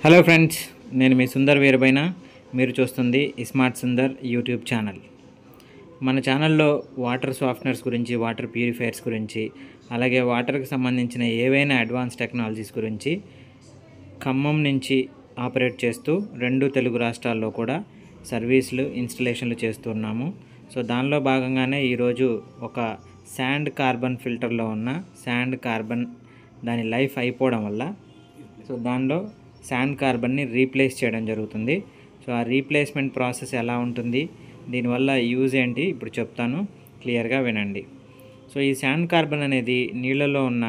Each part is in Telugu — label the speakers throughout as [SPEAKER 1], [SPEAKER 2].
[SPEAKER 1] హలో ఫ్రెండ్స్, నేను మీ సుందర్ వీరబైన. మీరు చూస్తుంది స్మార్ట్ సుందర్ యూట్యూబ్ ఛానల్. మన ఛానల్లో వాటర్ సాఫ్ట్నర్స్ గురించి, వాటర్ ప్యూరిఫైయర్స్ గురించి, అలాగే వాటర్కి సంబంధించిన ఏవైనా అడ్వాన్స్ టెక్నాలజీస్ గురించి ఖమ్మం నుంచి ఆపరేట్ చేస్తూ 2 తెలుగు రాష్ట్రాల్లో కూడా సర్వీసులు, ఇన్స్టలేషన్లు చేస్తున్నాము. సో దానిలో భాగంగానే ఈరోజు ఒక శాండ్ కార్బన్ ఫిల్టర్లో ఉన్న శాండ్ కార్బన్ దాని లైఫ్ అయిపోవడం వల్ల దానిలో శాండ్ కార్బన్ని రీప్లేస్ చేయడం జరుగుతుంది. సో ఆ రీప్లేస్మెంట్ ప్రాసెస్ ఎలా ఉంటుంది, దీనివల్ల యూజ్ ఏంటి ఇప్పుడు చెప్తాను, క్లియర్గా వినండి. సో ఈ శాండ్ కార్బన్ అనేది నీళ్ళలో ఉన్న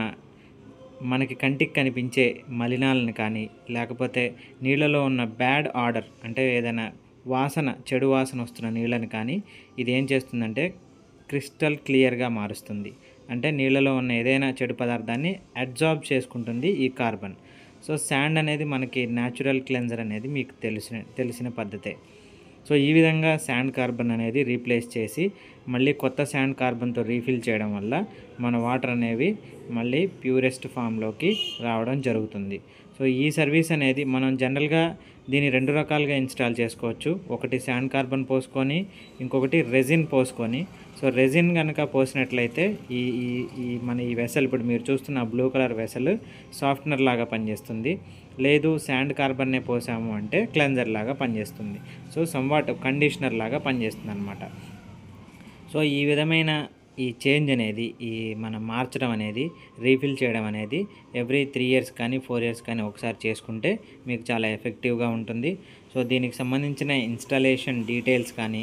[SPEAKER 1] మనకి కంటికి కనిపించే మలినాలను కానీ, లేకపోతే నీళ్ళలో ఉన్న బ్యాడ్ ఆర్డర్ అంటే ఏదైనా వాసన, చెడు వాసన వస్తున్న నీళ్ళని కానీ ఇది ఏం చేస్తుందంటే క్రిస్టల్ క్లియర్గా మారుస్తుంది. అంటే నీళ్ళలో ఉన్న ఏదైనా చెడు పదార్థాన్ని అబ్జార్బ్ చేసుకుంటుంది ఈ కార్బన్. సో శాండ్ అనేది మనకి న్యాచురల్ క్లెన్జర్ అనేది మీకు తెలిసిన పద్ధతే. సో ఈ విధంగా శాండ్ కార్బన్ అనేది రీప్లేస్ చేసి మళ్ళీ కొత్త శాండ్ కార్బన్తో రీఫిల్ చేయడం వల్ల మన వాటర్ అనేవి మళ్ళీ ప్యూరెస్ట్ ఫామ్లోకి రావడం జరుగుతుంది. సో ఈ సర్వీస్ అనేది మనం జనరల్గా దీన్ని 2 రకాలుగా ఇన్స్టాల్ చేసుకోవచ్చు. ఒకటి శాండ్ కార్బన్ పోసుకొని, ఇంకొకటి రెజిన్ పోసుకొని. సో రెజిన్ కనుక పోసినట్లయితే మన ఈ వెసల్, ఇప్పుడు మీరు చూస్తున్న బ్లూ కలర్ వెసల్ సాఫ్ట్నర్ లాగా పనిచేస్తుంది. లేదు శాండ్ కార్బన్నే పోసాము అంటే క్లెన్జర్ లాగా పనిచేస్తుంది. సో సమ్వాట్ కండిషనర్ లాగా పనిచేస్తుంది అన్నమాట. సో ఈ విధమైన ఈ చేంజ్ అనేది, మనం మార్చడం అనేది, రీఫిల్ చేయడం అనేది ఎవ్రీ 3 ఇయర్స్ కానీ 4 ఇయర్స్ కానీ ఒకసారి చేసుకుంటే మీకు చాలా ఎఫెక్టివ్గా ఉంటుంది. సో దీనికి సంబంధించిన ఇన్స్టాలేషన్ డీటెయిల్స్ కానీ,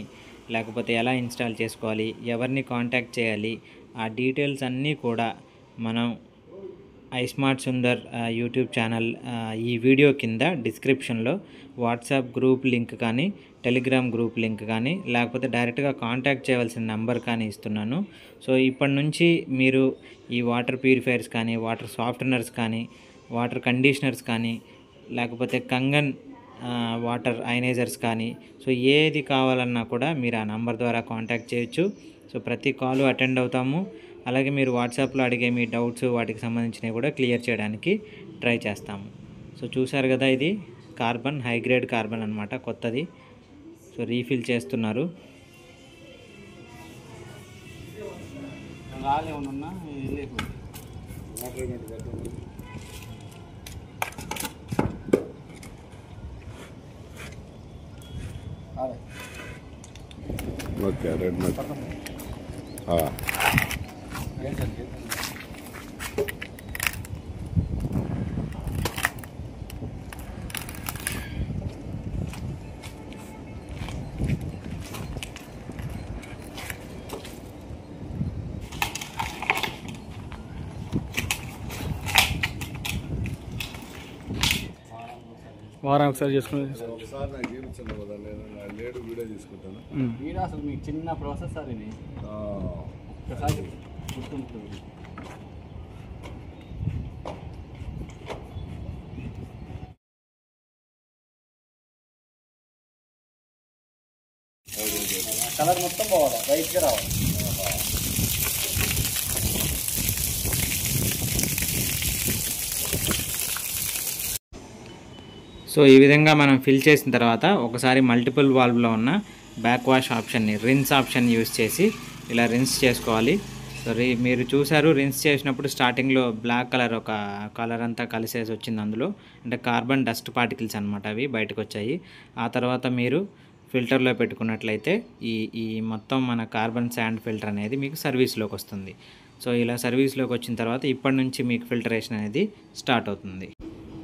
[SPEAKER 1] లేకపోతే ఎలా ఇన్స్టాల్ చేసుకోవాలి, ఎవరిని కాంటాక్ట్ చేయాలి, ఆ డీటెయిల్స్ అన్నీ కూడా మనం స్మార్ట్ సుందర్ యూట్యూబ్ ఛానల్ ఈ వీడియో కింద డిస్క్రిప్షన్లో వాట్సాప్ గ్రూప్ లింక్ కానీ, టెలిగ్రామ్ గ్రూప్ లింక్ కానీ, లేకపోతే డైరెక్ట్గా కాంటాక్ట్ చేయవలసిన నెంబర్ కానీ ఇస్తున్నాను. సో ఇప్పటి నుంచి మీరు ఈ వాటర్ ప్యూరిఫైయర్స్ కానీ, వాటర్ సాఫ్ట్నర్స్ కానీ, వాటర్ కండిషనర్స్ కానీ, లేకపోతే కంగన్ వాటర్ అయనైజర్స్ కానీ, సో ఏది కావాలన్నా కూడా మీరు ఆ నెంబర్ ద్వారా కాంటాక్ట్ చేయొచ్చు. సో ప్రతి కాలు అటెండ్ అవుతాము. అలాగే మీరు వాట్సాప్లో అడిగే మీ డౌట్స్, వాటికి సంబంధించినవి కూడా క్లియర్ చేయడానికి ట్రై చేస్తాము. సో చూసారు కదా, ఇది కార్బన్, హై గ్రేడ్ కార్బన్ అనమాట, కొత్తది. సో రీఫిల్ చేస్తున్నారు.
[SPEAKER 2] ఓకే, రెడ్ మెట్.
[SPEAKER 3] వారం ఒకసారి చేసుకుని
[SPEAKER 2] ఒకసారి నాకు చూపించండి కదా, నేను లేడు వీడియో తీసుకుంటాను.
[SPEAKER 3] వీడియో అసలు మీకు చిన్న ప్రాసెస్ సార్ ఇది, ఒకసారి గుర్తుంటుంది. కలర్ మొత్తం పోవాలి, వైట్గా రావాలి.
[SPEAKER 1] సో ఈ విధంగా మనం ఫిల్ చేసిన తర్వాత ఒకసారి మల్టిపుల్ వాల్వ్లో ఉన్న బ్యాక్ వాష్ ఆప్షన్ని, రిన్స్ ఆప్షన్ యూజ్ చేసి ఇలా రిన్స్ చేసుకోవాలి. సో మీరు చూసారు, రిన్స్ చేసినప్పుడు స్టార్టింగ్లో బ్లాక్ కలర్, ఒక కలర్ అంతా కలిసేసి వచ్చింది అందులో, అంటే కార్బన్ డస్ట్ పార్టికల్స్ అనమాట, అవి బయటకు వచ్చాయి. ఆ తర్వాత మీరు ఫిల్టర్లో పెట్టుకున్నట్లయితే ఈ మొత్తం మన కార్బన్ శాండ్ ఫిల్టర్ అనేది మీకు సర్వీస్లోకి వస్తుంది. సో ఇలా సర్వీస్లోకి వచ్చిన తర్వాత ఇప్పటి నుంచి మీకు ఫిల్టరేషన్ అనేది స్టార్ట్ అవుతుంది.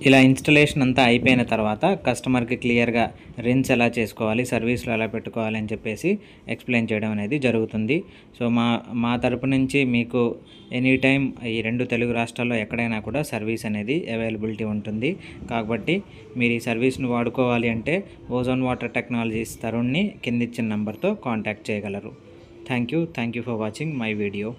[SPEAKER 1] ఇలా ఇన్స్టలేషన్ అంతా అయిపోయిన తర్వాత కస్టమర్కి క్లియర్గా రిన్స్ ఎలా చేసుకోవాలి, సర్వీస్లో ఎలా పెట్టుకోవాలి అని చెప్పేసి ఎక్స్ప్లెయిన్ చేయడం అనేది జరుగుతుంది. సో మా తరపు నుంచి మీకు ఎనీ టైం ఈ 2 తెలుగు రాష్ట్రాల్లో ఎక్కడైనా కూడా సర్వీస్ అనేది అవైలబిలిటీ ఉంటుంది. కాబట్టి మీరు ఈ సర్వీస్ను వాడుకోవాలి అంటే ఓజోన్ వాటర్ టెక్నాలజీస్ తరుణ్ని కిందిచ్చిన నెంబర్తో కాంటాక్ట్ చేయగలరు. Thank you for watching my video.